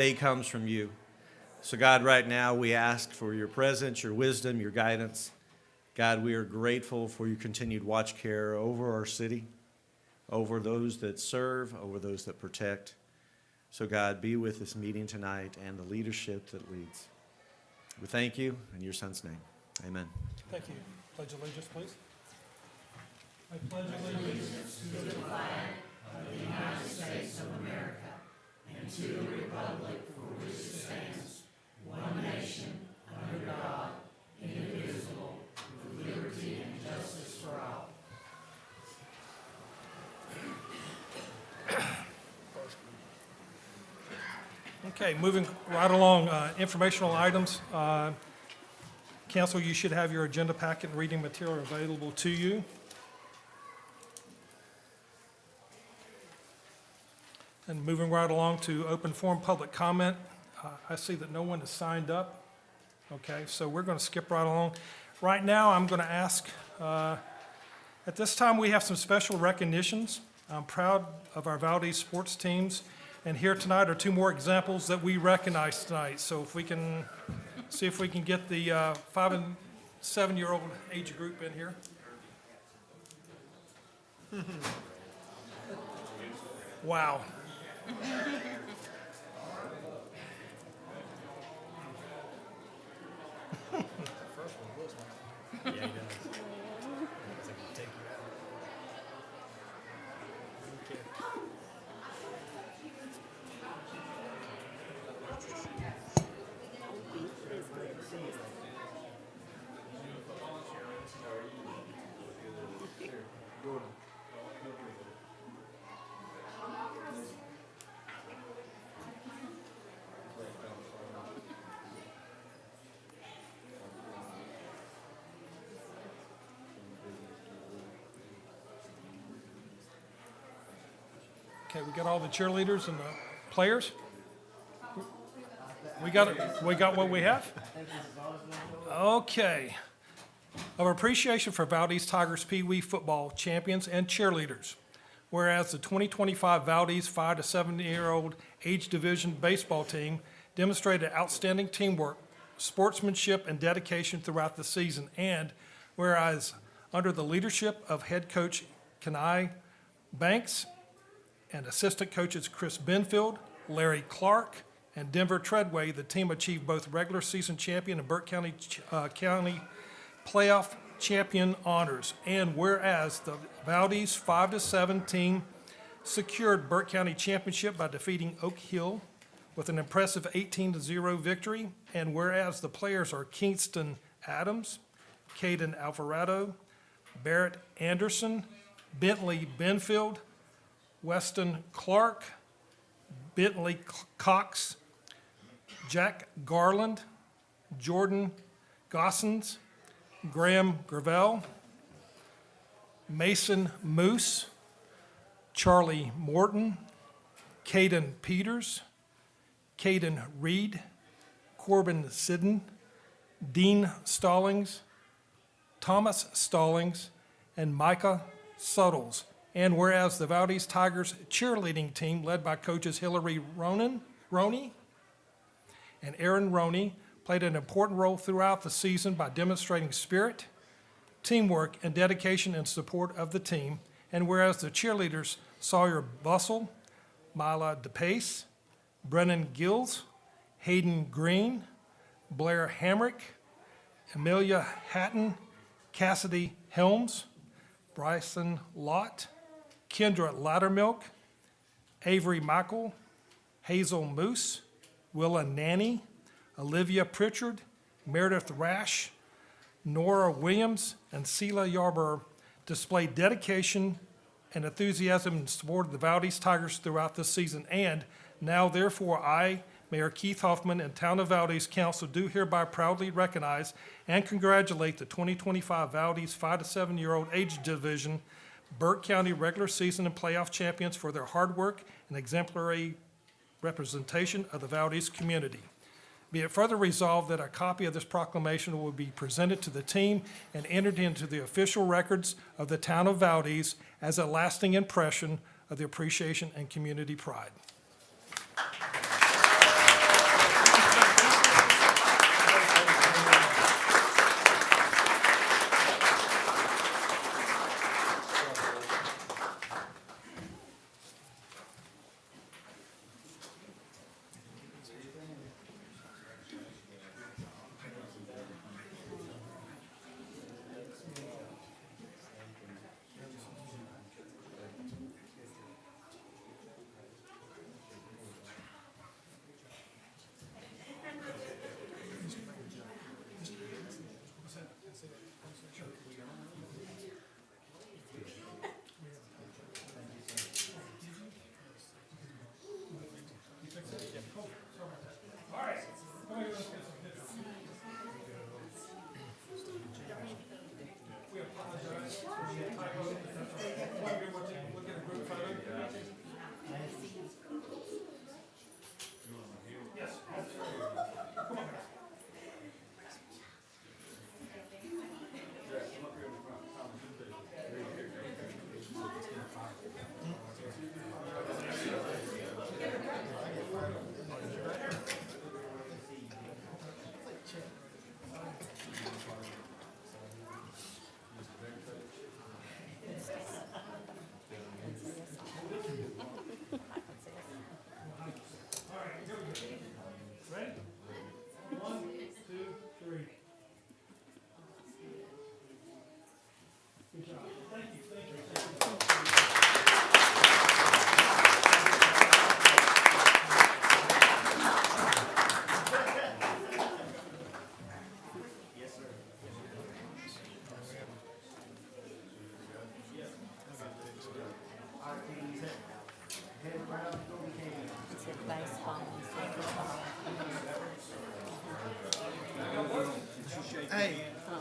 day comes from you. So God, right now we ask for your presence, your wisdom, your guidance. God, we are grateful for your continued watch care over our city, over those that serve, over those that protect. So God, be with this meeting tonight and the leadership that leads. We thank you in your son's name. Amen. Thank you. Pledge allegiance, please. I pledge allegiance to the flag of the United States of America and to the republic for which it stands, one nation, under God, indivisible, with liberty and justice for all. Okay, moving right along, informational items. Council, you should have your agenda packet and reading material available to you. And moving right along to open forum public comment. I see that no one has signed up. Okay, so we're going to skip right along. Right now, I'm going to ask, at this time we have some special recognitions. I'm proud of our Valdese sports teams. And here tonight are two more examples that we recognize tonight. So if we can see if we can get the 5 and 7-year-old age group in here. Wow. Okay, we got all the cheerleaders and the players. We got what we have? Okay. Of appreciation for Valdese Tigers Pee Wee football champions and cheerleaders. Whereas the 2025 Valdese 5 to 7-year-old age division baseball team demonstrated outstanding teamwork, sportsmanship, and dedication throughout the season. And whereas under the leadership of head coach Kenai Banks and assistant coaches Chris Benfield, Larry Clark, and Denver Treadway, the team achieved both regular season champion and Burke County playoff champion honors. And whereas the Valdese 5 to 7 team secured Burke County championship by defeating Oak Hill with an impressive 18-0 victory. And whereas the players are Kingston Adams, Caden Alvarado, Barrett Anderson, Bentley Benfield, Weston Clark, Bentley Cox, Jack Garland, Jordan Gossens, Graham Gravel, Mason Moose, Charlie Morton, Caden Peters, Caden Reed, Corbin Sidden, Dean Stallings, Thomas Stallings, and Micah Suttles. And whereas the Valdese Tigers cheerleading team, led by coaches Hillary Roney and Aaron Roney, played an important role throughout the season by demonstrating spirit, teamwork, and dedication in support of the team. And whereas the cheerleaders Sawyer Bussell, Mila DePace, Brennan Gills, Hayden Green, Blair Hamrick, Amelia Hatton, Cassidy Helms, Bryson Lott, Kendra Loudermilk, Avery Michael, Hazel Moose, Willa Nanny, Olivia Pritchard, Meredith Rash, Nora Williams, and Sela Yarborough displayed dedication and enthusiasm in support of the Valdese Tigers throughout this season. And now, therefore, I, Mayor Keith Hoffman, and Town of Valdese Council do hereby proudly recognize and congratulate the 2025 Valdese 5 to 7-year-old age division Burke County regular season and playoff champions for their hard work and exemplary representation of the Valdese community. Be it further resolved that a copy of this proclamation will be presented to the team and entered into the official records of the Town of Valdese as a lasting impression of the appreciation and community pride.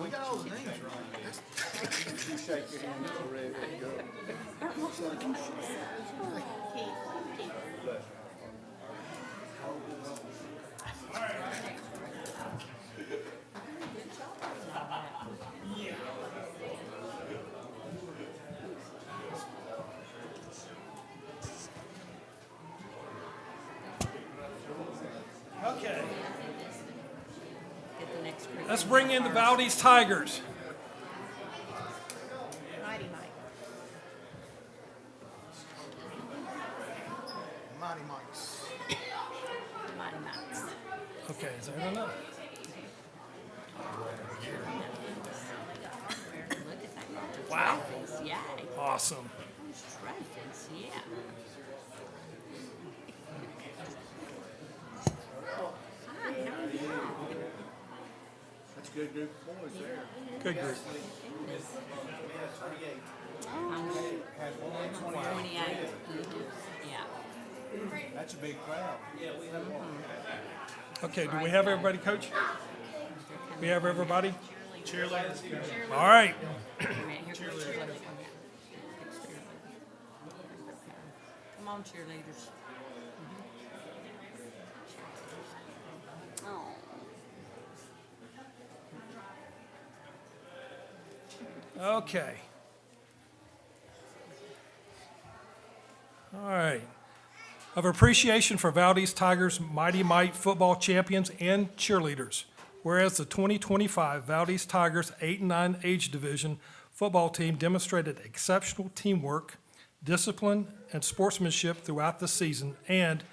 We got all the names right. You shake your hand, it's ready to go. Okay, Get the next group. let's bring in the Valdese Tigers. Mighty Mike. Mighty Mites. Mighty Mikes. Okay, is that enough? Look at that. Wow. Trophies, yeah. Awesome. Those trophies, yeah. Hi, how are you? That's a good group of boys there. Good group. I'm 28. Yeah. That's a big crowd. Okay, do we have everybody, Coach? We have everybody? Cheerleaders. All right. Here comes cheerleaders. Come on, cheerleaders. Oh. Okay. All right. Of appreciation for Valdese Tigers Mighty Might football champions and cheerleaders. Whereas the 2025 Valdese Tigers 8 and 9 age division football team demonstrated exceptional teamwork, discipline, and sportsmanship throughout the season. And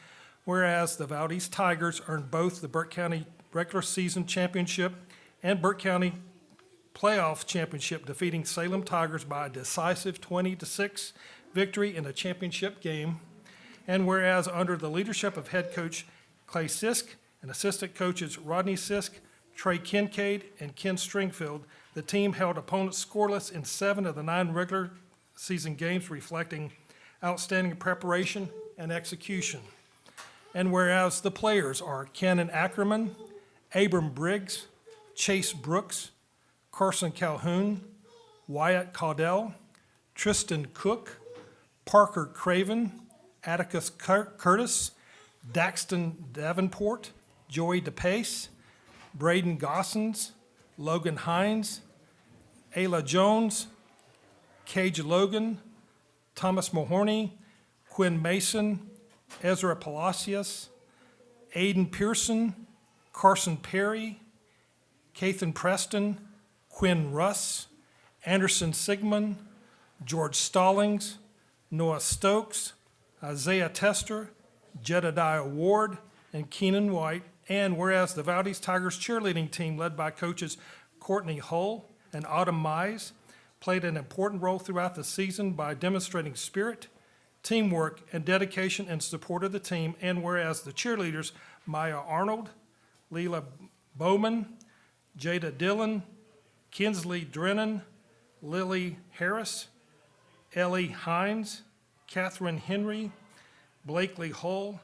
whereas the Valdese Tigers earned both the Burke County regular season championship and Burke County playoff championship, defeating Salem Tigers by a decisive 20-6 victory in the championship game. And whereas under the leadership of head coach Clay Sisk and assistant coaches Rodney Sisk, Trey Kincaid, and Ken Stringfield, the team held opponents scoreless in 7 of the 9 regular season games, reflecting outstanding preparation and execution. And whereas the players are Cannon Ackerman, Abram Briggs, Chase Brooks, Carson Calhoun, Wyatt Caudell, Tristan Cook, Parker Craven, Atticus Curtis, Daxton Davenport, Joey DePace, Braden Gossens, Logan Hines, Ayla Jones, Cage Logan, Thomas Mahorney, Quinn Mason, Ezra Palacios, Aiden Pearson, Carson Perry, Kathan Preston, Quinn Russ, Anderson Sigmund, George Stallings, Noah Stokes, Isaiah Tester, Jedediah Ward, and Keenan White. And whereas the Valdese Tigers cheerleading team, led by coaches Courtney Hull and Autumn Mize, played an important role throughout the season by demonstrating spirit, teamwork, and dedication in support of the team. And whereas the cheerleaders, Maya Arnold, Leela Bowman, Jada Dillon, Kinsley Drennan, Lily Harris, Ellie Hines, Catherine Henry, Blakely Hull,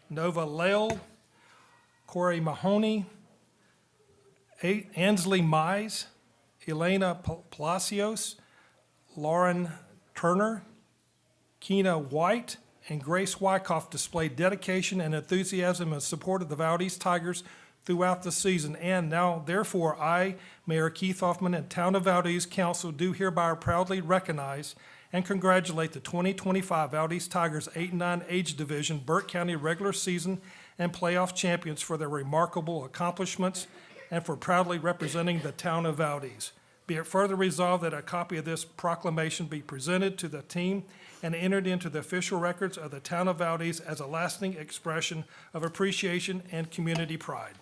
Nova Lale, Corey Mahoney, Ansley Mize, Elena Palacios, Lauren Turner, Keena White, and Grace Wyckoff displayed dedication and enthusiasm in support of the Valdese Tigers throughout the season. And now, therefore, I, Mayor Keith Hoffman, and Town of Valdese Council do hereby proudly recognize and congratulate the 2025 Valdese Tigers 8 and 9 age division Burke County regular season and playoff champions for their remarkable accomplishments and for proudly representing the Town of Valdese. Be it further resolved that a copy of this proclamation be presented to the team and entered into the official records of the Town of Valdese as a lasting expression of appreciation and community pride.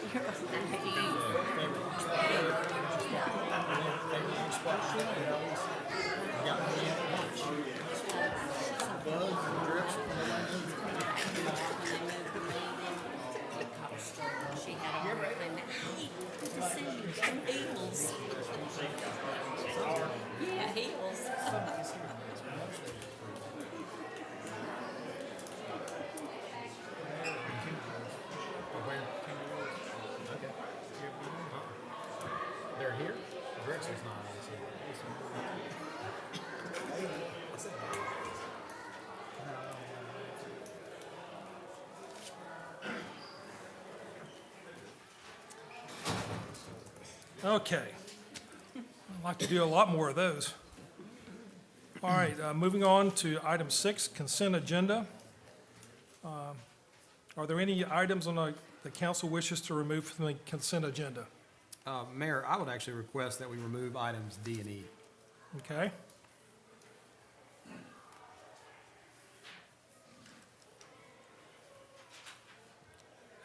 She had on her thing, hey, good to see you, some heels. Yeah, heels. They're here? Drexel's not on Okay. I'd like to do a lot more of those. All right, moving on to item 6, consent agenda. Are there any items on the council wishes to remove from the consent agenda? Mayor, I would actually request that we remove items D and E. Okay.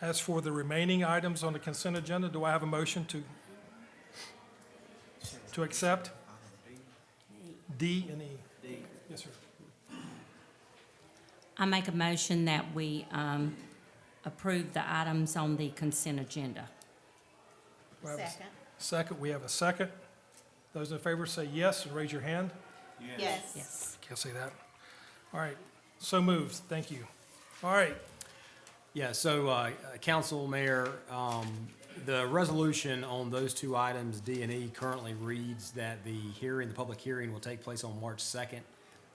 As for the remaining items on the consent agenda, do I have a motion to accept? D and E. D. Yes, sir. I make a motion that we approve the items on the consent agenda. Do I have a Second, we have a second. Those in favor say yes and raise your hand. Yes. Yes. Can't say that. All right, so moved, thank you. All right, Yeah, so, council, mayor, the resolution on those two items, D and E, currently reads that the public hearing will take place on March 2nd.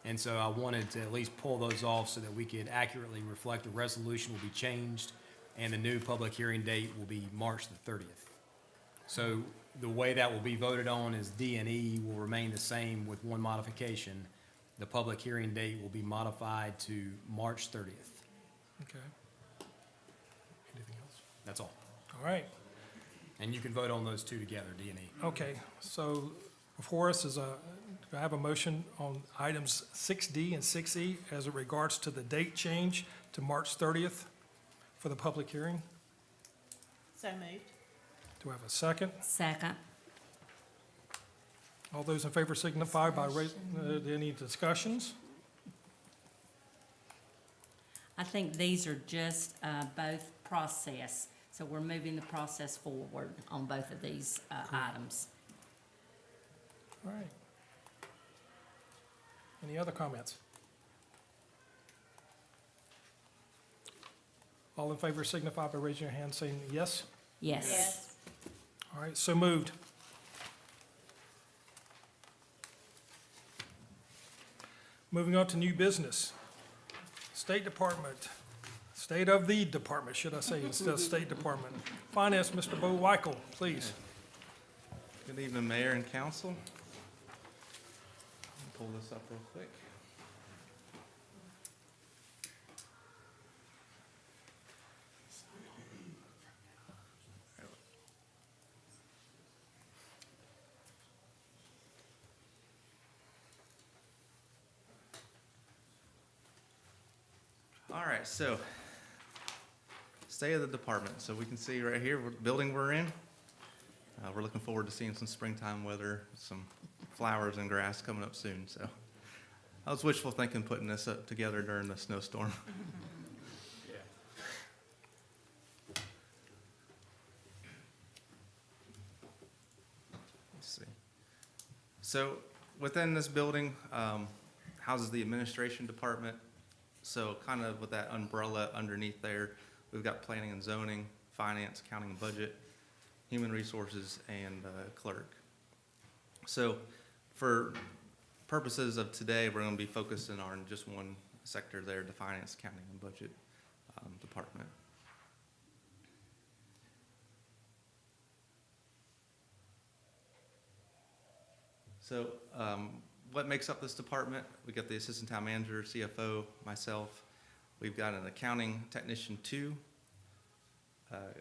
And so I wanted to at least pull those off so that we could accurately reflect the resolution will be changed and the new public hearing date will be March the 30th. So the way that will be voted on is D and E will remain the same with one modification. The public hearing date will be modified to March 30th. okay. Anything else? That's all. All right, And you can vote on those two together, D and E. okay, so before us is do I have a motion on items 6D and 6E as it regards to the date change to March 30th for the public hearing? So moved. Do I have a second? Second. All those in favor signify by raising, any discussions? I think these are just both process, so we're moving the process forward on both of these items. All right. Any other comments? All in favor signify by raising your hand saying yes. Yes. All right, so moved. Moving on to new business. State Department, State of the Department, should I say, instead of State Department. Finance, Mr. Bo Weichel, please. Good evening, Mayor and Council. Pull this up real quick. All right, so state of the department. So we can see right here, what building we're in. We're looking forward to seeing some springtime weather, some flowers and grass coming up soon. So I was wishful thinking putting this up together during the snowstorm. Let's see. So within this building houses the administration department. So kind of with that umbrella underneath there, we've got planning and zoning, finance, accounting and budget, human resources, and clerk. So for purposes of today, we're going to be focusing on just one sector there, the finance, accounting, and budget department. So what makes up this department? We got the assistant town manager, CFO, myself. We've got an accounting technician 2,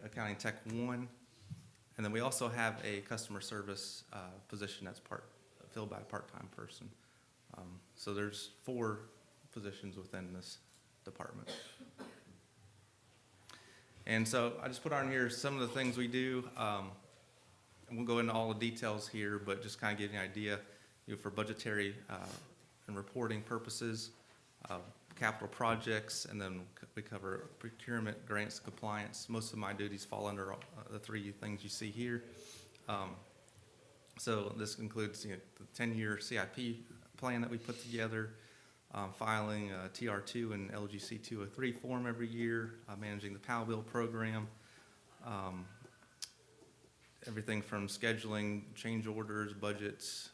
accounting tech 1, and then we also have a customer service position that's filled by a part-time person. So there's 4 positions within this department. And so I just put on here some of the things we do. And we'll go into all the details here, but just kind of give you an idea, for budgetary and reporting purposes, capital projects, and then we cover procurement, grants, compliance. Most of my duties fall under the three things you see here. So this includes the 10-year CIP plan that we put together, filing TR2 and LGC 203 form every year, managing the PAL bill program, everything from scheduling, change orders, budgets,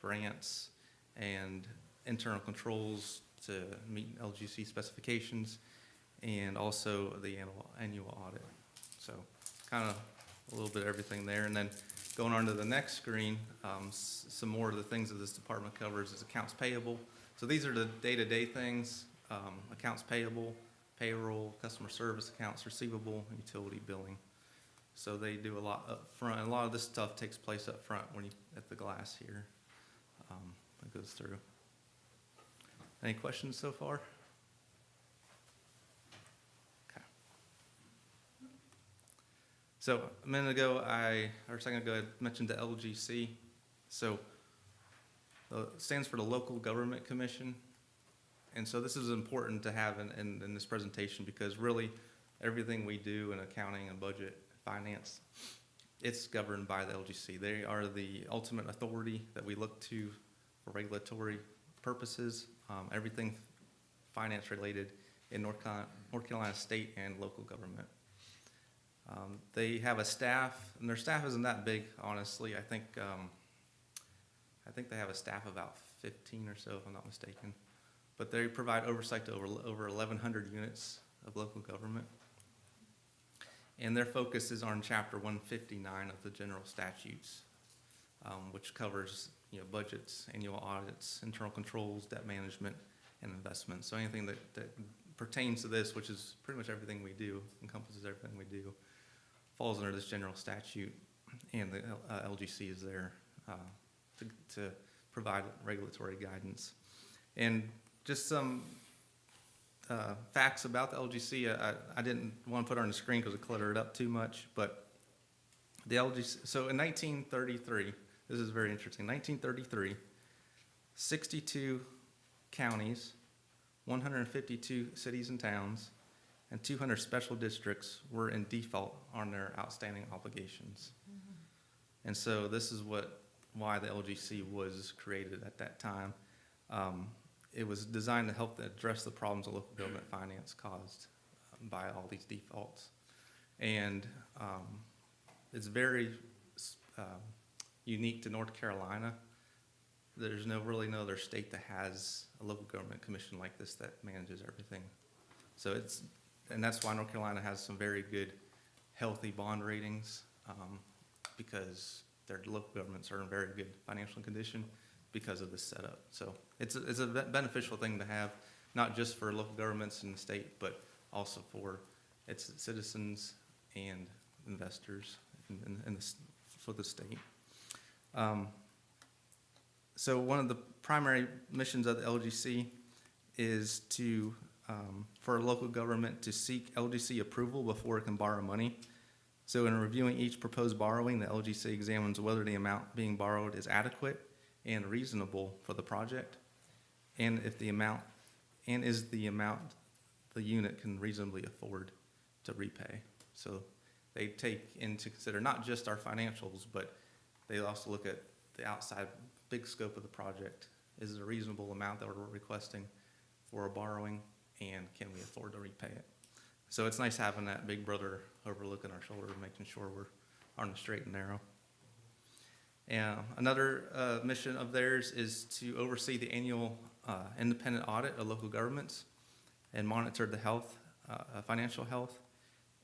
grants, and internal controls to meet LGC specifications, and also the annual audit. So kind of a little bit of everything there. And then going on to the next screen, some more of the things that this department covers is accounts payable. So these are the day-to-day things, accounts payable, payroll, customer service, accounts receivable, and utility billing. So they do a lot up front, and a lot of this stuff takes place up front when you, at the glass here, that goes through. Any questions so far? Okay. So a minute ago, or a second ago, I mentioned the LGC. So it stands for the Local Government Commission. And so this is important to have in this presentation, because really everything we do in accounting and budget, finance, it's governed by the LGC. They are the ultimate authority that we look to for regulatory purposes, everything finance related in North Carolina state and local government. They have a staff, and their staff isn't that big, honestly. I think they have a staff of about 15 or so, if I'm not mistaken. But they provide oversight to over 1,100 units of local government. And their focus is on Chapter 159 of the general statutes, which covers budgets, annual audits, internal controls, debt management, and investment. So anything that pertains to this, which is pretty much everything we do, encompasses everything we do, falls under this general statute, and the LGC is there to provide regulatory guidance. And just some facts about the LGC. I didn't want to put it on the screen because it cluttered it up too much, but the LGC, so in 1933, this is very interesting, 1933, 62 counties, 152 cities and towns, and 200 special districts were in default on their outstanding obligations. Mm-hmm. And so this is why the LGC was created at that time. It was designed to help address the problems of local government finance caused by all these defaults. And it's very unique to North Carolina. There's really no other state that has a local government commission like this that manages everything. So and that's why North Carolina has some very good, healthy bond ratings, because their local governments are in very good financial condition because of this setup. So it's a beneficial thing to have, not just for local governments in the state, but also for its citizens and investors for the state. So one of the primary missions of the LGC is for a local government to seek LGC approval before it can borrow money. So in reviewing each proposed borrowing, the LGC examines whether the amount being borrowed is adequate and reasonable for the project, and is the amount the unit can reasonably afford to repay. So they take into consider not just our financials, but they also look at the outside big scope of the project. Is it a reasonable amount that we're requesting for a borrowing, and can we afford to repay it? So it's nice having that big brother overlooking our shoulder, making sure we're on the straight and narrow. And another mission of theirs is to oversee the annual independent audit of local governments and monitor the financial health,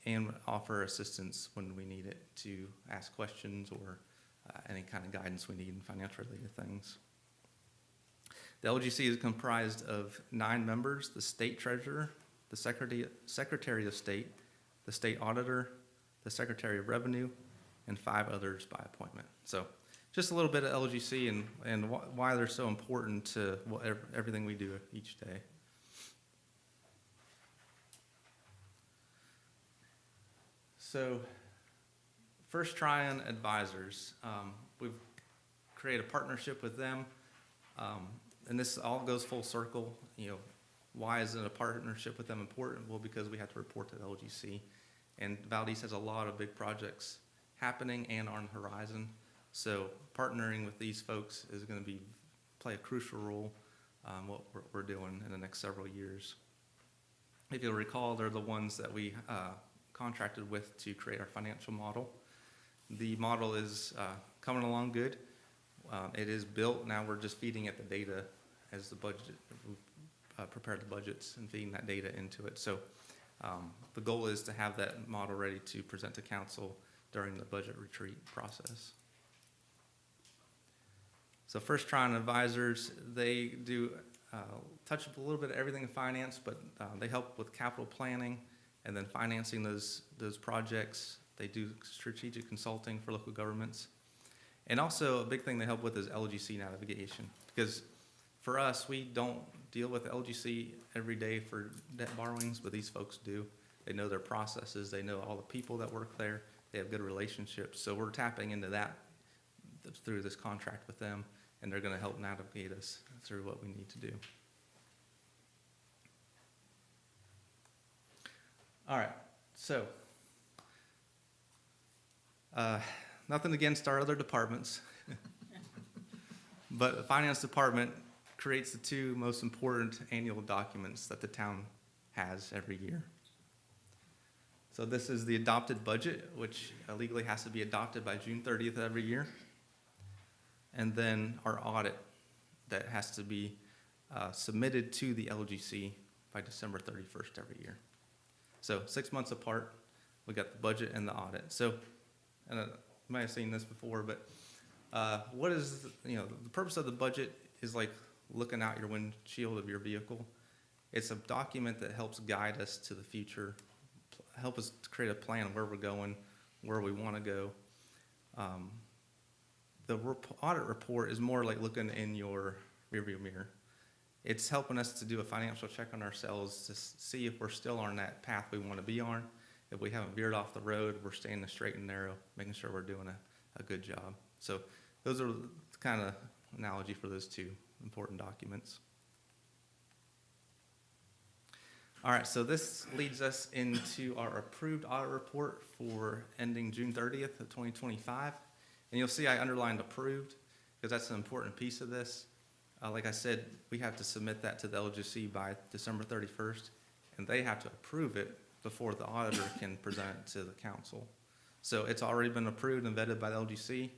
and offer assistance when we need it to ask questions or any kind of guidance we need in financial related things. The LGC is comprised of 9 members: the state treasurer, the secretary of state, the state auditor, the secretary of revenue, and 5 others by appointment. So just a little bit of LGC and why they're so important to everything we do each day. So, First Tryon Advisors, we've created a partnership with them. And this all goes full circle. You know, why is it a partnership with them important? Well, because we have to report to the LGC. And Valdese has a lot of big projects happening and on the horizon. So partnering with these folks is going to play a crucial role what we're doing in the next several years. If you'll recall, they're the ones that we contracted with to create our financial model. The model is coming along good. It is built. Now we're just feeding it the data as the budget, prepare the budgets and feeding that data into it. So the goal is to have that model ready to present to council during the budget retreat process. So First Tryon Advisors, they do touch up a little bit of everything in finance, but they help with capital planning and then financing those projects. They do strategic consulting for local governments. And also a big thing they help with is LGC navigation, because for us, we don't deal with LGC every day for debt borrowings, but these folks do. They know their processes. They know all the people that work there. They have good relationships. So we're tapping into that through this contract with them, and they're going to help navigate us through what we need to do. All right, so nothing against our other departments, but the finance department creates the two most important annual documents that the town has every year. So this is the adopted budget, which legally has to be adopted by June 30th every year. And then our audit that has to be submitted to the LGC by December 31st every year. So 6 months apart, we got the budget and the audit. So, and you might have seen this before, but what is, the purpose of the budget is like looking out your windshield of your vehicle. It's a document that helps guide us to the future, help us to create a plan of where we're going, where we want to go. The audit report is more like looking in your rearview mirror. It's helping us to do a financial check on ourselves to see if we're still on that path we want to be on. If we haven't veered off the road, we're staying the straight and narrow, making sure we're doing a good job. So those are the kind of analogy for those two important documents. All right, so this leads us into our approved audit report for ending June 30th of 2025. And you'll see I underlined approved because that's an important piece of this. Like I said, we have to submit that to the LGC by December 31st, and they have to approve it before the auditor can present it to the council. So it's already been approved and vetted by the LGC,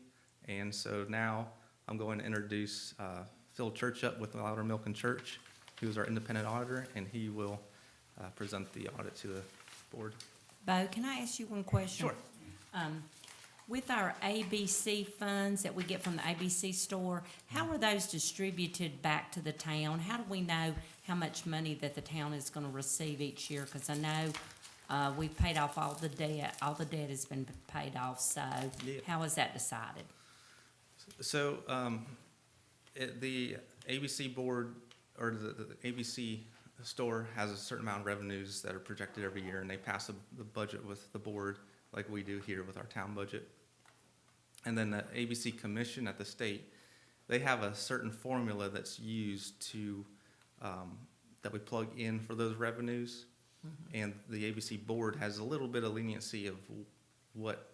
and so now I'm going to introduce Phil Churchup with Loudermilk and Church, who's our independent auditor, and he will present the audit to the board. Bo, can I ask you one question? Sure. With our ABC funds that we get from the ABC store, how are those distributed back to the town? How do we know how much money that the town is going to receive each year? Because I know we've paid off all the debt. All the debt has been paid off, so Yeah. how is that decided? So the ABC board, or the ABC store has a certain amount of revenues that are projected every year, and they pass the budget with the board like we do here with our town budget. And then the ABC commission at the state, they have a certain formula that's used to, that we plug in for those revenues. Mm-hmm. And the ABC board has a little bit of leniency of what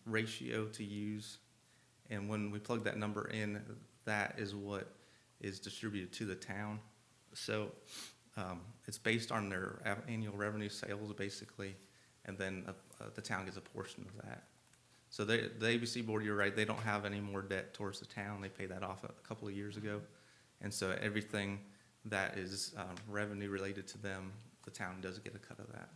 ratio to use. And when we plug that number in, that is what is distributed to the town. So it's based on their annual revenue sales, basically, and then the town gets a portion of that. So the ABC board, you're right, they don't have any more debt towards the town. They paid that off a couple of years ago. And so everything that is revenue related to them, the town does get a cut of that.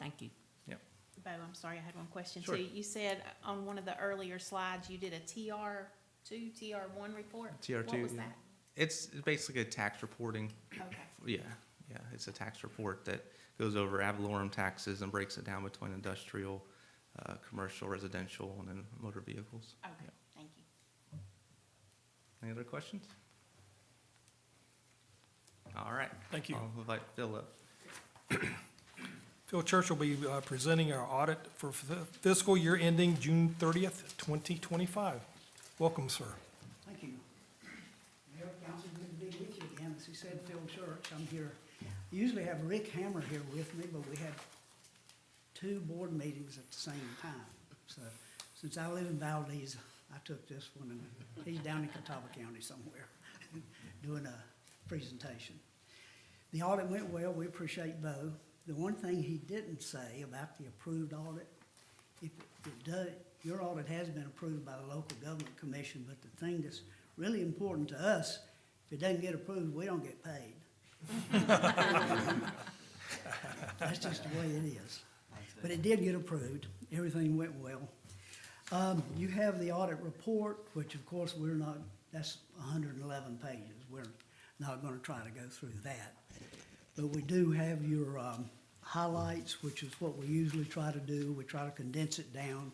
Thank you. Yep. Bo, I'm sorry, I had one question Sure. too. You said on one of the earlier slides, you did a TR2, TR1 report? TR2. What was yeah. that? It's basically a tax reporting. Okay. Yeah, it's a tax report that goes over ad valorem taxes and breaks it down between industrial, commercial, residential, and then motor vehicles. Okay, Yeah. thank you. Any other questions? All right. Thank you. I'll invite Phil up. Phil Church will be presenting our audit for fiscal year ending June 30th, 2025. Welcome, sir. Thank you. Mayor, council, good to be with you again. As he said, Phil Church, I'm here. I usually have Rick Hammer here with me, but we had two board meetings at the same time. So since I live in Valdese, I took this one, and he's down in Catawba County somewhere doing a presentation. The audit went well. We appreciate Bo. The one thing he didn't say about the approved audit, if it does, your audit has been approved by the local government commission, but the thing that's really important to us, if it doesn't get approved, we don't get paid. That's just the way it is. But it did get approved. Everything went well. You have the audit report, which of course that's 111 pages. We're not gonna try to go through that. But we do have your highlights, which is what we usually try to do. We try to condense it down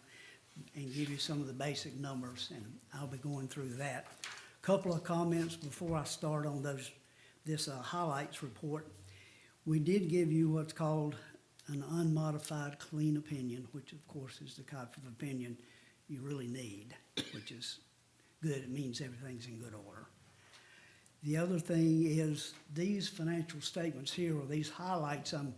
and give you some of the basic numbers, and I'll be going through that. Couple of comments before I start on this highlights report. We did give you what's called an unmodified clean opinion, which of course is the type of opinion you really need, which is good. It means everything's in good order. The other thing is these financial statements here, or these highlights I'm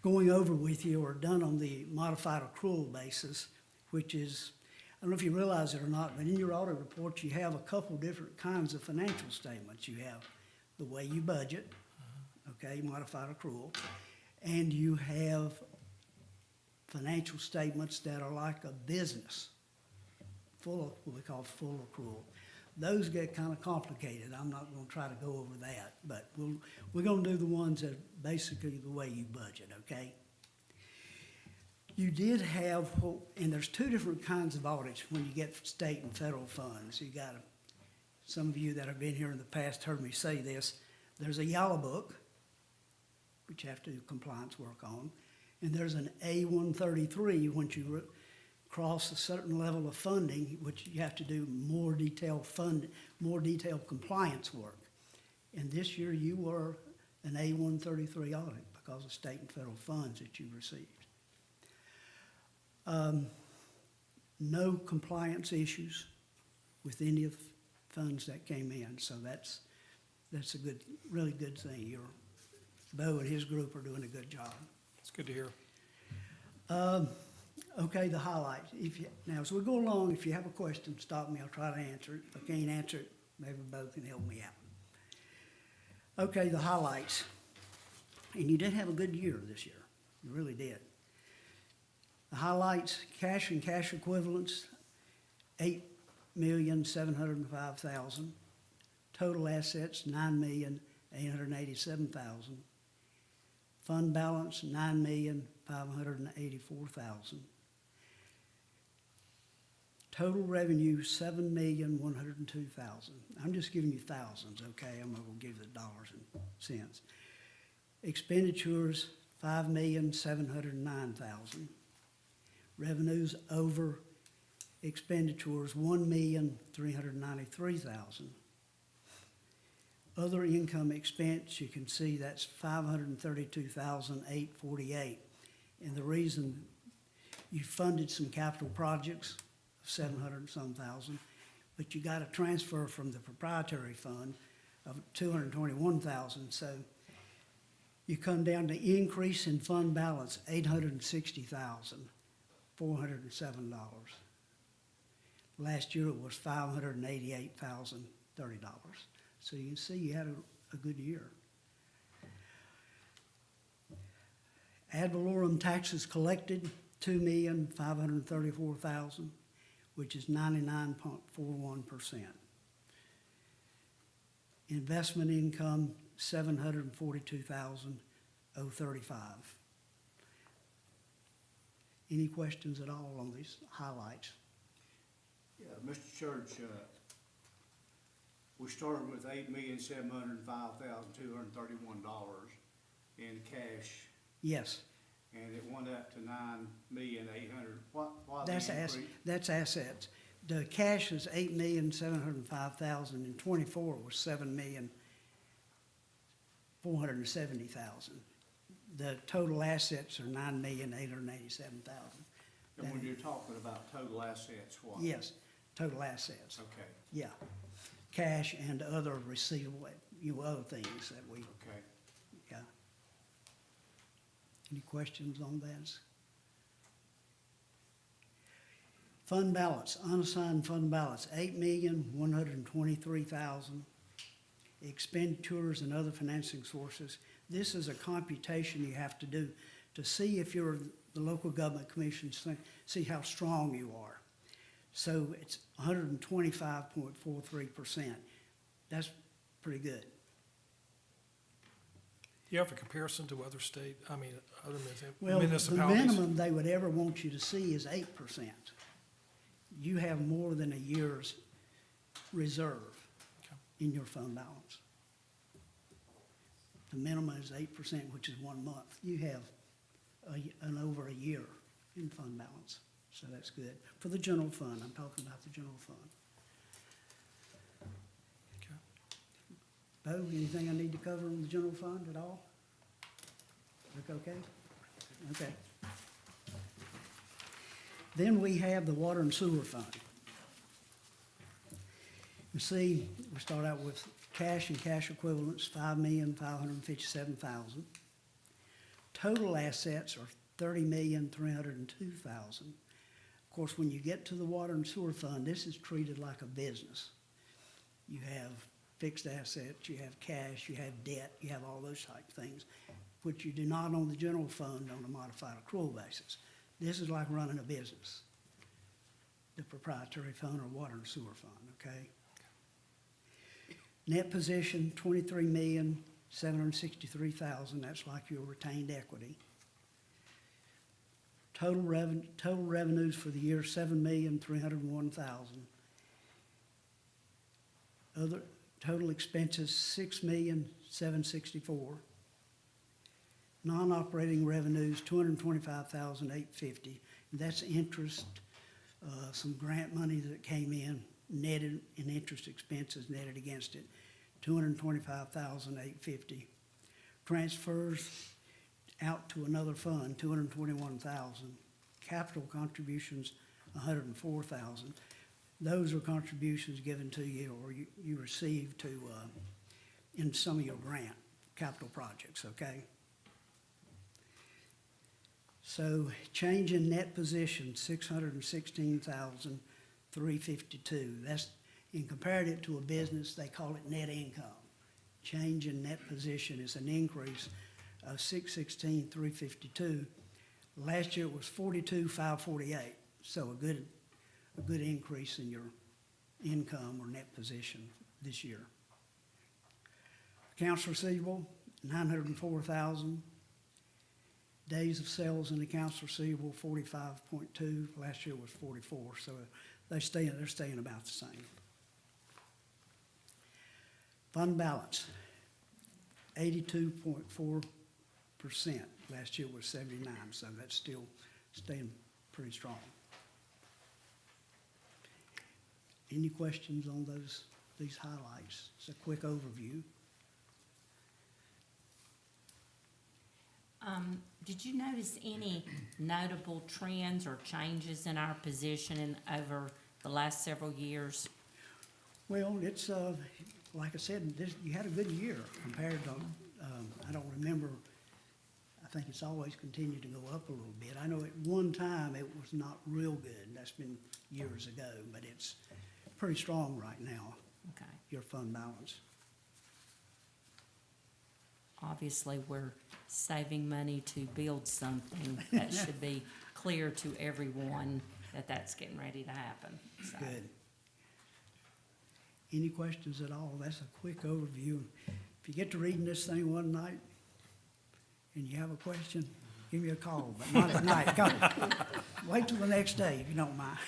going over with you, are done on the modified accrual basis, which is, I don't know if you realize it or not, but in your audit report, you have a couple different kinds of financial statements. You have the way you budget, okay, modified accrual, and you have financial statements that are like a business, full of what we call full accrual. Those get kind of complicated. I'm not going to try to go over that, but we're going to do the ones that are basically the way you budget, okay? You did have, and there's two different kinds of audits when you get state and federal funds. You got, some of you that have been here in the past heard me say this. There's a yellow book, which you have to do compliance work on, and there's an A133 once you cross a certain level of funding, which you have to do more detailed compliance work. And this year you were an A133 audit because of state and federal funds that you received. No compliance issues with any of the funds that came in, so that's a good, really good thing. Bo and his group are doing a good job. It's good to hear. Okay, the highlights. Now, as we go along, if you have a question, stop me. I'll try to answer it. If I can't answer it, maybe Bo can help me out. Okay, the highlights. And you did have a good year this year. You really did. The highlights, cash and cash equivalents, $8,705,000. Total assets, $9,887,000. Fund balance, $9,584,000. Total revenue, $7,102,000. I'm just giving you thousands, okay? I'm not gonna give the dollars and cents. Expenditures, $5,709,000. Revenues over expenditures, $1,393,000. Other income expense, you can see that's $532,848. And the reason you funded some capital projects, 700 and some thousand, but you got a transfer from the proprietary fund of 221,000. So you come down to increase in fund balance, $860,407. Last year it was $588,030. So you can see you had a good year. Ad valorem taxes collected, $2,534,000, which is 99.41%. Investment income, $742,035. Any questions at all on these highlights? Yeah, Mr. Church, we started with $8,705,231 in cash, Yes, and it went up to $9,800,000. Why the that's increase? that's assets. The cash is $8,705,000, and 24 was $7,470,000. the total assets are $9,887,000. And when you're talking about total assets, what? Yes, total assets, Okay, yeah. Cash and other receivable, other things that we, okay. yeah. Any questions on that? Fund balance, unassigned fund balance, $8,123,000. Expenditures and other financing sources. This is a computation you have to do to see if you're, the local government commissions see how strong you are. So it's 125.43%. That's pretty good. You have a comparison to other other Well, the municipalities? minimum they would ever want you to see is 8%. You have more than a year's reserve Okay. in your fund balance. The minimum is 8%, which is 1 month. You have over a year in fund balance, so that's good. For the general fund, I'm talking about the general fund. Okay. Bo, anything I need to cover on the general fund at all? Look okay? Okay. Then we have the water and sewer fund. You see, we start out with cash and cash equivalents, $5,557,000. Total assets are $30,302,000. Of course, when you get to the water and sewer fund, this is treated like a business. You have fixed assets, you have cash, you have debt, you have all those type of things, which you do not on the general fund on a modified accrual basis. This is like running a business, the proprietary fund or water and sewer fund, okay? Net position, $23,763,000, that's like your retained equity. Total revenues for the year, $7,301,000. Other, total expenses, $6,764,000. Non-operating revenues, $225,850. That's interest, some grant money that came in, netted in interest expenses netted against it, $225,850. Transfers out to another fund, $221,000. Capital contributions, $104,000. Those are contributions given to you or you receive to, in some of your grant capital projects, okay? So change in net position, $616,352. That's, and compared it to a business, they call it net income. Change in net position is an increase of $616,352. Last year it was $42,548. So a good increase in your income or net position this year. Accounts receivable, $904,000. Days of sales in accounts receivable, 45.2. Last year was 44, so they're staying about the same. Fund balance, 82.4%. Last year was 79, so that's still staying pretty strong. Any questions on these highlights? It's a quick overview. Did you notice any notable trends or changes in our position over the last several years? Well, it's, like I said, you had a good year compared to, I don't remember, I think it's always continued to go up a little bit. I know at one time it was not real good, that's been years ago, but it's pretty strong right now, Okay. your fund balance. Obviously, we're saving money to build something. That should be clear to everyone that that's getting ready to happen. So, Good. Any questions at all? That's a quick overview. If you get to reading this thing one night and you have a question, give me a call, but not at night. Wait till the next day if you don't mind.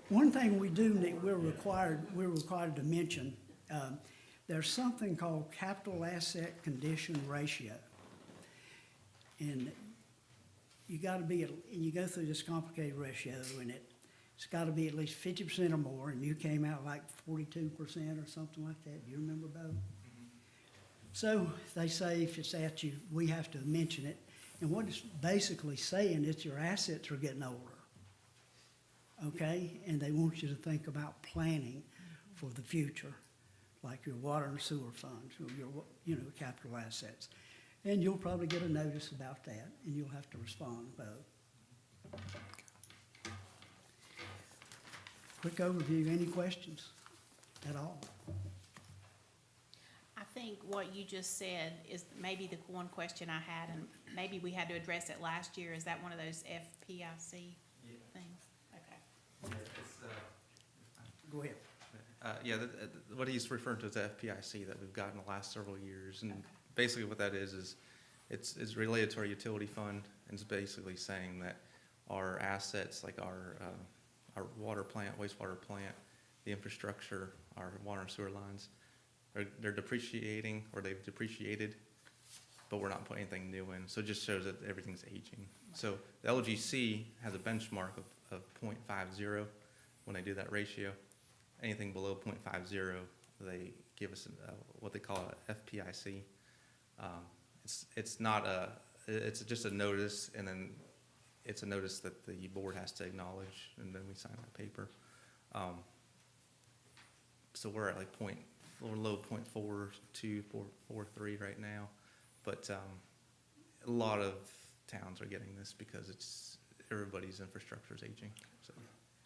One thing we do need, we're required to mention, there's something called capital asset condition ratio. And you gotta be, and you go through this complicated ratio and it's gotta be at least 50% or more, and you came out like 42% or something like that. Do you remember, Bo? So they say if it's at you, we have to mention it. And what it's basically saying is your assets are getting older. Okay? And they want you to think about planning for the future, like your water and sewer funds, or your, capital assets. And you'll probably get a notice about that, and you'll have to respond, Bo. Quick overview, any questions at all? I think what you just said is maybe the one question I had, and maybe we had to address it last year. Is that one of those FPIC things? Okay. Go ahead. Yeah, what he's referring to is the FPIC that we've gotten the last several years. And Okay. basically what that is it's related to our utility fund. And it's basically saying that our assets, like our water plant, wastewater plant, the infrastructure, our water and sewer lines, they're depreciating, or they've depreciated, but we're not putting anything new in. So it just shows that everything's aging. So the LGC has a benchmark of 0.50 when they do that ratio. Anything below 0.50, they give us what they call a FPIC. It's not it's just a notice, and then it's a notice that the board has to acknowledge, and then we sign that paper. So we're at like we're low 0.42, 0.43 right now, but a lot of towns are getting this because everybody's infrastructure is aging. So.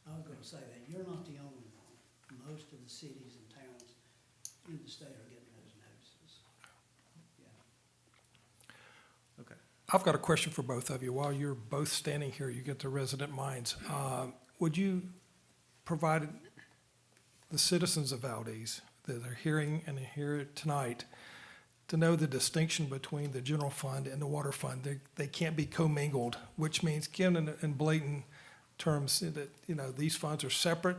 I was gonna say that, you're not the only one. Most of the cities and towns in the state are getting those notices. Yeah. Okay. I've got a question for both of you. While you're both standing here, you get the resident minds. Would you provide the citizens of Valdese that are hearing and hear it tonight to know the distinction between the general fund and the water fund? They can't be commingled, which means, given in blatant terms, that, these funds are separate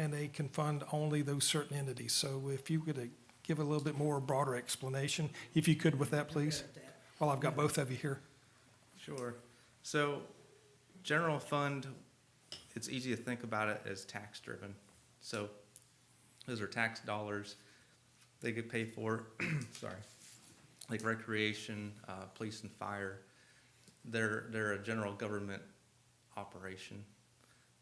and they can fund only those certain entities. So if you could give a little bit more broader explanation, if you could with that, please, while I've got both of you here. Sure. So general fund, it's easy to think about it as tax driven. So those are tax dollars. They get paid for, sorry, like recreation, police and fire. They're a general government operation.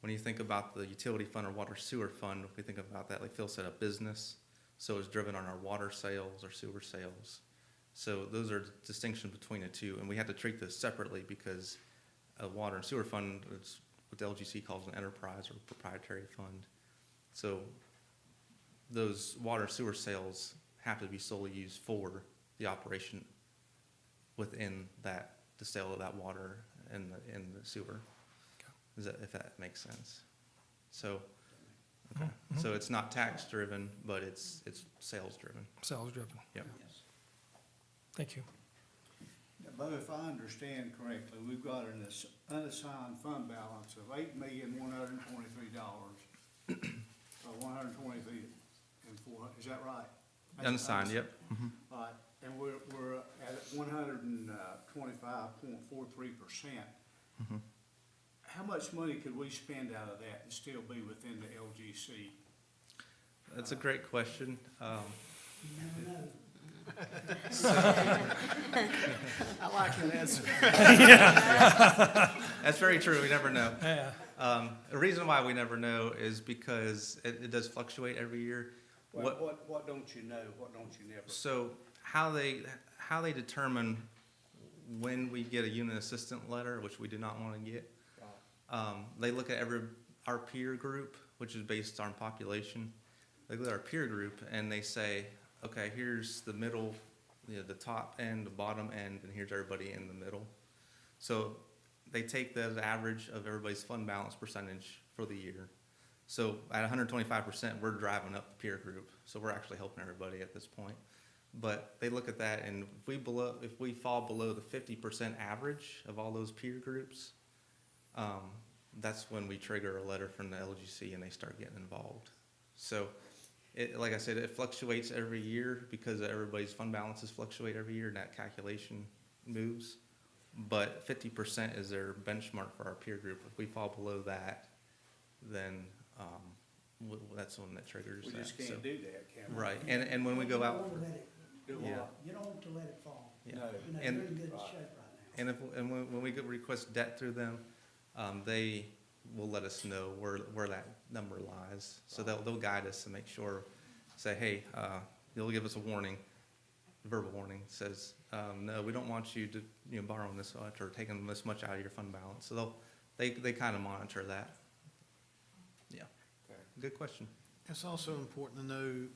When you think about the utility fund or water sewer fund, we think about that, like Phil said, a business. So it's driven on our water sales or sewer sales. So those are the distinction between the two. And we have to treat this separately because a water and sewer fund is what the LGC calls an enterprise or proprietary fund. So those water and sewer sales have to be solely used for the operation within the sale of that water and the sewer. If that makes sense. So, okay. Mm-hmm. So it's not tax driven, but it's sales driven. Sales driven. Yep. Yes. Thank you. But if I understand correctly, we've got an unassigned fund balance of $8,123. $123,400, is that right? Unassigned, yep. Mhm. All right, and we're at 125.43%. Mhm. How much money could we spend out of that and still be within the LGC? That's a great question. You never know. I like that answer. That's very true. We never know. Yeah. The reason why we never know is because it does fluctuate every year. What don't you know? What don't you never? So how they determine when we get a unit assistant letter, which we do not want to get, they look at our peer group, which is based on population. They look at our peer group and they say, okay, here's the middle, the top end, the bottom end, and here's everybody in the middle. So they take the average of everybody's fund balance percentage for the year. So at 125%, we're driving up the peer group. So we're actually helping everybody at this point. But they look at that, and if we fall below the 50% average of all those peer groups, that's when we trigger a letter from the LGC and they start getting involved. So, like I said, it fluctuates every year because everybody's fund balances fluctuate every year, and that calculation moves. But 50% is their benchmark for our peer group. If we fall below that, then that's when that triggers We that. just can't do that, can we? Right, and when we go out, Do Yeah. what? You don't want to let it fall. Yeah. No. You know, And- you're in good Right. shape right now. And when we request debt through them, they will let us know where that number lies. So they'll guide us to make sure, say, hey, they'll give us a warning, verbal warning, says, no, we don't want you to, borrowing this much or taking this much out of your fund balance. So they kind of monitor that. Yeah, Okay. good question. It's also important to know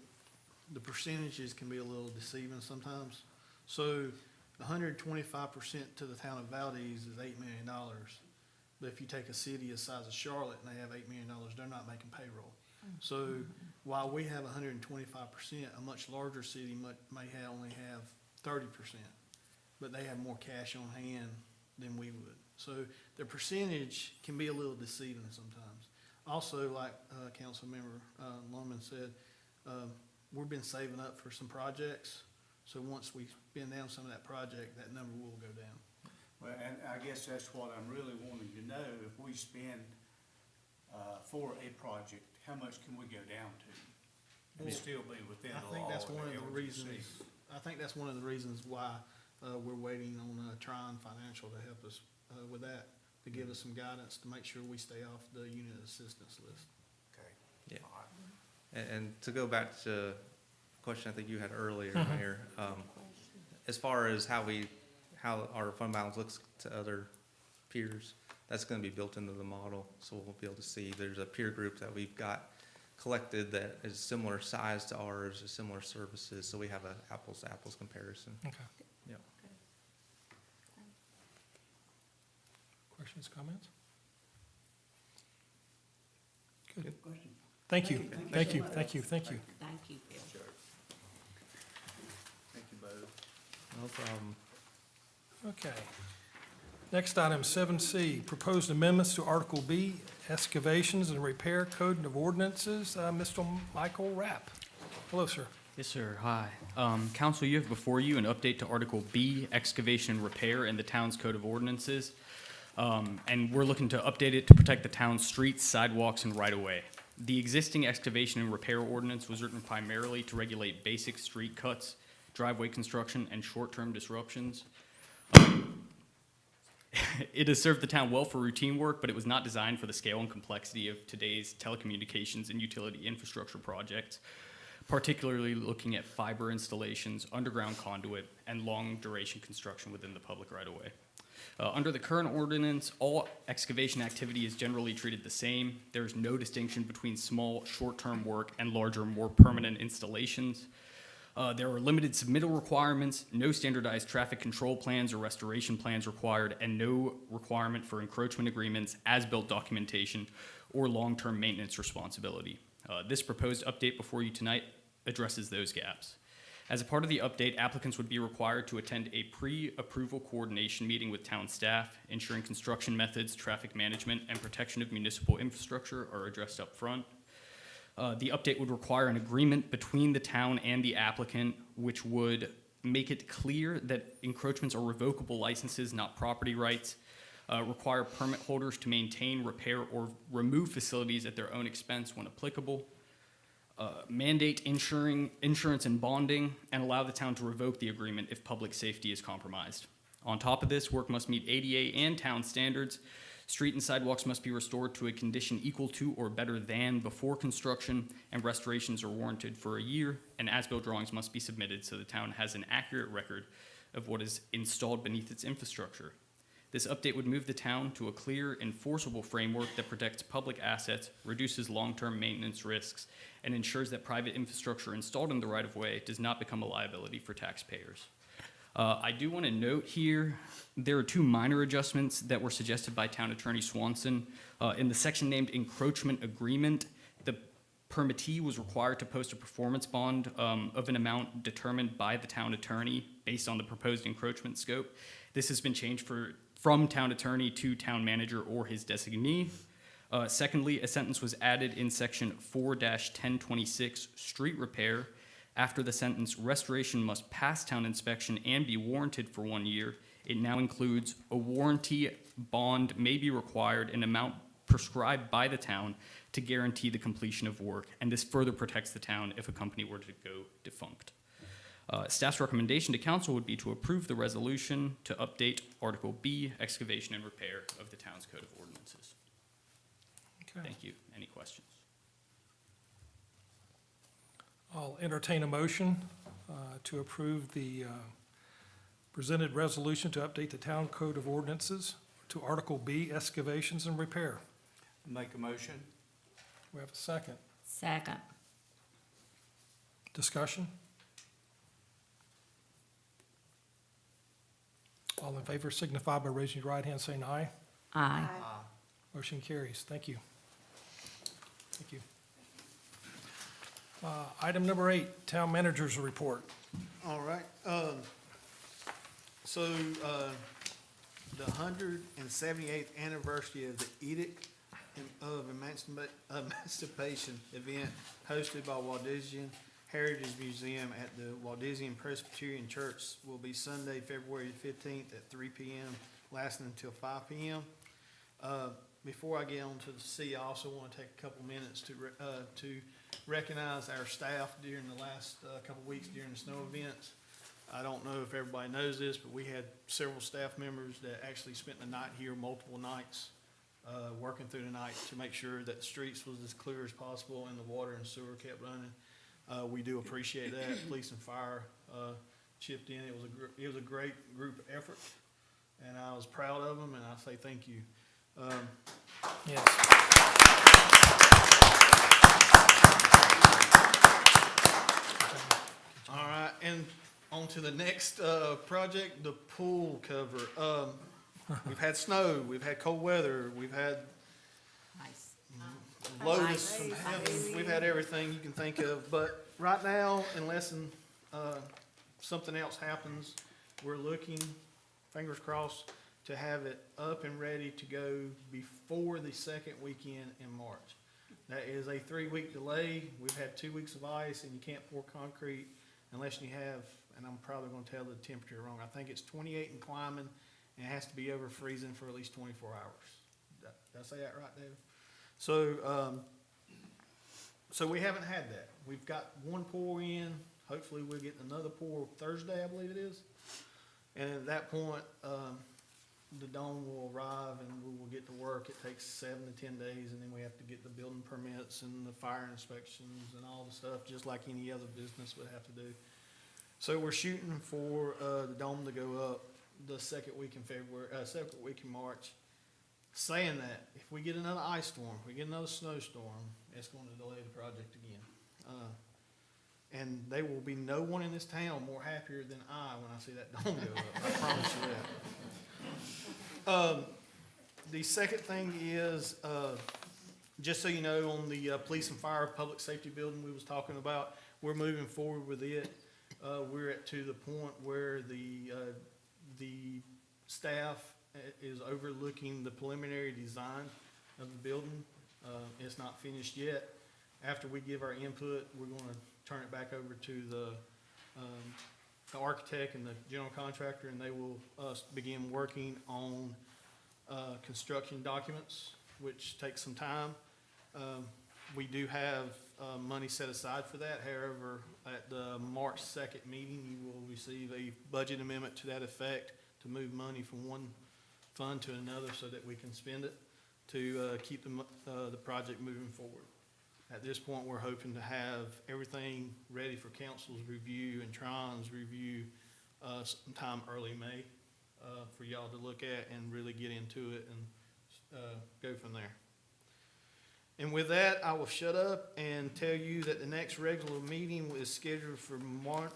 the percentages can be a little deceiving sometimes. So 125% to the town of Valdese is $8 million. But if you take a city the size of Charlotte and they have $8 million, they're not making payroll. So while we have 125%, a much larger city may only have 30%, but they have more cash on hand than we would. So the percentage can be a little deceiving sometimes. Also, like Councilmember Longman said, we've been saving up for some projects. So once we spend down some of that project, that number will go down. Well, and I guess that's what I'm really wanting to know. If we spend, for a project, how much can we go down to? And still be within I the think law that's of one of the LGC? reasons, I think that's one of the reasons why we're waiting on Trine Financial to help us with that, to give us some guidance to make sure we stay off the unit assistance list. Okay. Yeah. All right. And to go back to a question I think you had earlier, Mayor, as far as how our fund balance looks to other peers, that's gonna be built into the model, so we'll be able to see there's a peer group that we've got collected that is similar size to ours, similar services, so we have a apples to apples comparison. Okay. Yeah. Questions, comments? Good. Question? Thank you, Thank you thank so you, much. thank you, thank you. Thank you, Bill. Sure. Thank you both. No problem. Okay. Next item, 7C, proposed amendments to Article B, excavations and repair code of ordinances. Mr. Michael Rapp. Hello, sir. Yes, sir. Hi. Council, you have before you an update to Article B, excavation and repair in the town's code of ordinances. And we're looking to update it to protect the town's streets, sidewalks, and right-of-way. The existing excavation and repair ordinance was written primarily to regulate basic street cuts, driveway construction, and short-term disruptions. It has served the town well for routine work, but it was not designed for the scale and complexity of today's telecommunications and utility infrastructure projects, particularly looking at fiber installations, underground conduit, and long-duration construction within the public right-of-way. Under the current ordinance, all excavation activity is generally treated the same. There's no distinction between small, short-term work and larger, more permanent installations. There are limited submittal requirements, no standardized traffic control plans or restoration plans required, and no requirement for encroachment agreements, as-built documentation, or long-term maintenance responsibility. This proposed update before you tonight addresses those gaps. As a part of the update, applicants would be required to attend a pre-approval coordination meeting with town staff, ensuring construction methods, traffic management, and protection of municipal infrastructure are addressed up front. The update would require an agreement between the town and the applicant, which would make it clear that encroachments are revocable licenses, not property rights, require permit holders to maintain, repair, or remove facilities at their own expense when applicable, mandate insurance and bonding, and allow the town to revoke the agreement if public safety is compromised. On top of this, work must meet ADA and town standards. Street and sidewalks must be restored to a condition equal to or better than before construction, and restorations are warranted for a year, and as-built drawings must be submitted so the town has an accurate record of what is installed beneath its infrastructure. This update would move the town to a clear, enforceable framework that protects public assets, reduces long-term maintenance risks, and ensures that private infrastructure installed in the right-of-way does not become a liability for taxpayers. I do want to note here, there are two minor adjustments that were suggested by Town Attorney Swanson. In the section named encroachment agreement, the permittee was required to post a performance bond of an amount determined by the town attorney based on the proposed encroachment scope. This has been changed from town attorney to town manager or his designee. Secondly, a sentence was added in section 4-1026, street repair. After the sentence, restoration must pass town inspection and be warranted for 1 year. It now includes a warranty bond may be required in amount prescribed by the town to guarantee the completion of work, and this further protects the town if a company were to go defunct. Staff's recommendation to council would be to approve the resolution to update Article B, excavation and repair of the town's code of ordinances. Okay. Thank you. Any questions? I'll entertain a motion to approve the presented resolution to update the town code of ordinances to Article B, excavations and repair. Make a motion? We have a second. Second. Discussion? All in favor signify by raising your right hand, saying aye. Aye. Motion carries. Thank you. Thank you. Item number 8, Town Manager's Report. All right, so, the 178th anniversary of the Edict of Emancipation event hosted by Waldesean Heritage Museum at the Waldesean Presbyterian Church will be Sunday, February 15th at 3 p.m., lasting until 5 p.m. Before I get on to the C, I also want to take a couple minutes to recognize our staff during the last couple weeks during the snow events. I don't know if everybody knows this, but we had several staff members that actually spent the night here, multiple nights, working through the night to make sure that the streets was as clear as possible and the water and sewer kept running. We do appreciate that. Police and fire chipped in. It was a great group effort, and I was proud of them, and I say thank you. Yes. All right, and on to the next project, the pool cover. We've had snow, we've had cold weather, we've had Nice. locusts from heaven, we've had everything you can think of. But right now, unless something else happens, we're looking, fingers crossed, to have it up and ready to go before the second weekend in March. That is a 3-week delay. We've had 2 weeks of ice, and you can't pour concrete unless you have, and I'm probably gonna tell the temperature wrong, I think it's 28 and climbing, and it has to be over freezing for at least 24 hours. Did I say that right, David? So we haven't had that. We've got one pour in. Hopefully we'll get another pour Thursday, I believe it is. And at that point, the dome will arrive and we will get to work. It takes 7 to 10 days, and then we have to get the building permits and the fire inspections and all the stuff, just like any other business would have to do. So we're shooting for the dome to go up the second week in March. Saying that, if we get another ice storm, if we get another snowstorm, it's going to delay the project again. And there will be no one in this town more happier than I when I see that dome go up. I promise you that. The second thing is, just so you know, on the police and fire public safety building we was talking about, we're moving forward with it. We're to the point where the staff is overlooking the preliminary design of the building. It's not finished yet. After we give our input, we're gonna turn it back over to the architect and the general contractor, and they will begin working on construction documents, which takes some time. We do have money set aside for that. However, at the March 2nd meeting, you will receive a budget amendment to that effect to move money from one fund to another so that we can spend it to keep the project moving forward. At this point, we're hoping to have everything ready for council's review and Tron's review sometime early May for y'all to look at and really get into it and go from there. And with that, I will shut up and tell you that the next regular meeting is scheduled for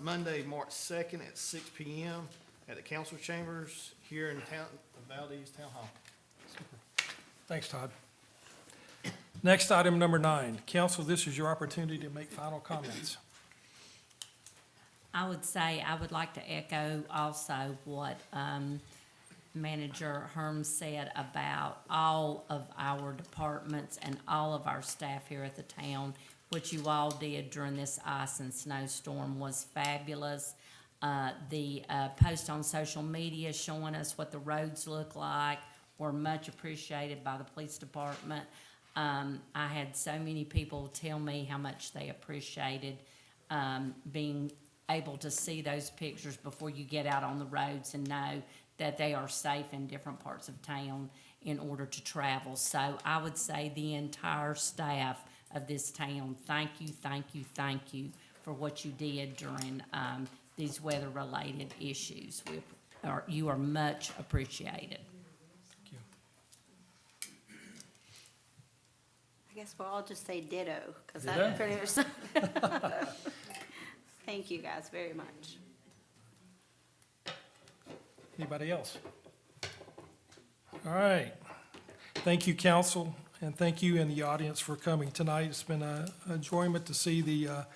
Monday, March 2nd at 6 p.m. at the council chambers here in Valdese Town Hall. Thanks, Todd. Next, item number 9. Council, this is your opportunity to make final comments. I would say, I would like to echo also what Manager Herm said about all of our departments and all of our staff here at the town. What you all did during this ice and snowstorm was fabulous. The post on social media showing us what the roads look like were much appreciated by the police department. I had so many people tell me how much they appreciated being able to see those pictures before you get out on the roads and know that they are safe in different parts of town in order to travel. So I would say the entire staff of this town, thank you, thank you, thank you for what you did during these weather-related issues. You are much appreciated. Thank you. I guess we'll all just say ditto, because Ditto. that pretty much. Thank you guys very much. Anybody else? All right. Thank you, council, and thank you in the audience for coming tonight. It's been an enjoyment to see the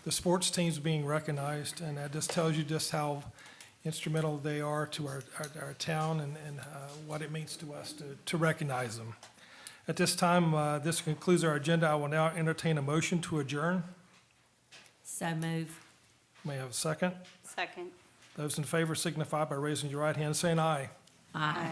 sports teams being recognized, and that just tells you just how instrumental they are to our town and what it means to us to recognize them. At this time, this concludes our agenda. I will now entertain a motion to adjourn. So move. May I have a second? Second. Those in favor signify by raising your right hand, saying aye. Aye. Aye.